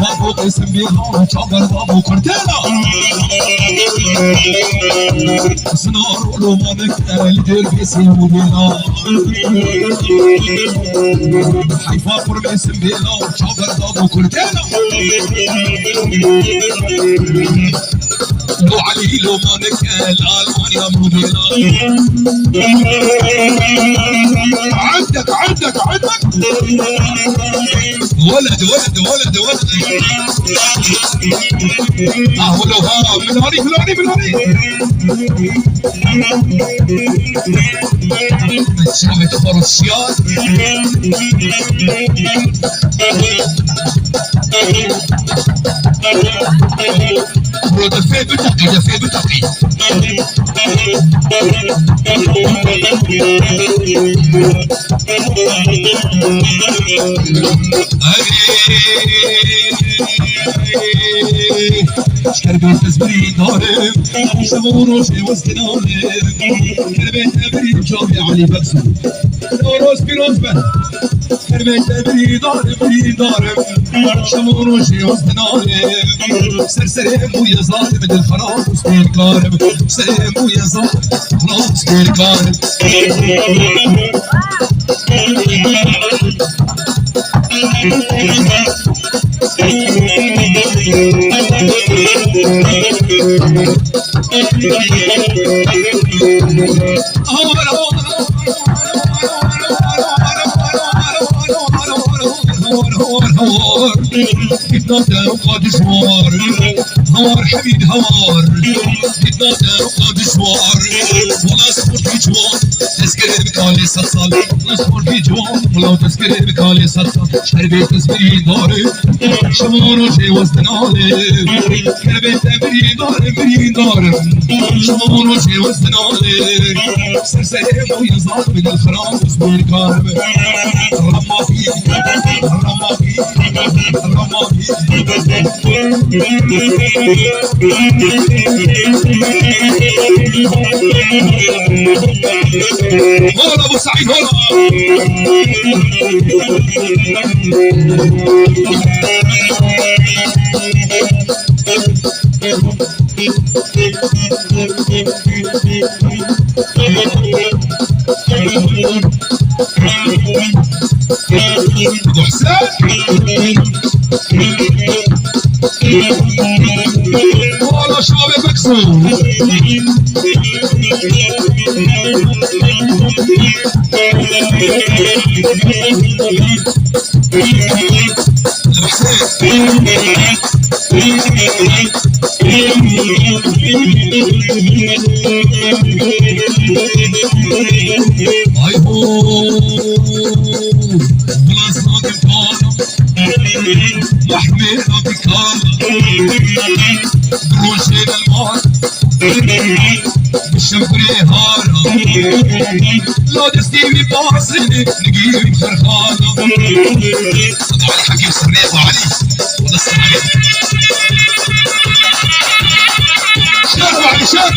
بابو قسم بيها شعبر بابو كرتينا سنار ولو ما نكتر الدير بيسيبو بينا حيفا قرب اسم بيها شعبر بابو كرتينا لو علي لو ما نكتر المانيا مودينا عندك ولد لو ها بالهاني بتشابه فرسيان برو دفع بتقي شربي تزبري دارم شموروش وسنارم كلمة تبري جابي علي بكسو نوروس بيروز بن كلمة تبري دارم شموروش وسنارم سرسرم ويا ظالم دل خراب وستير كارم سرسرم ويا ظالم خراب وستير كارم يتنادى قاد شوار هوار حبيب هوار يتنادى قاد شوار ولا سبورت في جوار تذكر بكالي ستصل ولا سبورت في جوار ولا تذكر بكالي ستصل شربي تزبري داري شمارو جواز دنالي كلبي تبري داري شمارو جواز دنالي سرسرم ويا ظالم من الخرام وصبر كارم رماكي هلا ابو سعيد ابو حسين والله شباب بكسو اي هو بلا صادق محمد بكانا بروشين المار بالشمبري هارا لا تستيبي باصني نجيب خرخانة صدع الحكيم سريع علي ولا السلام شاد بعد شاد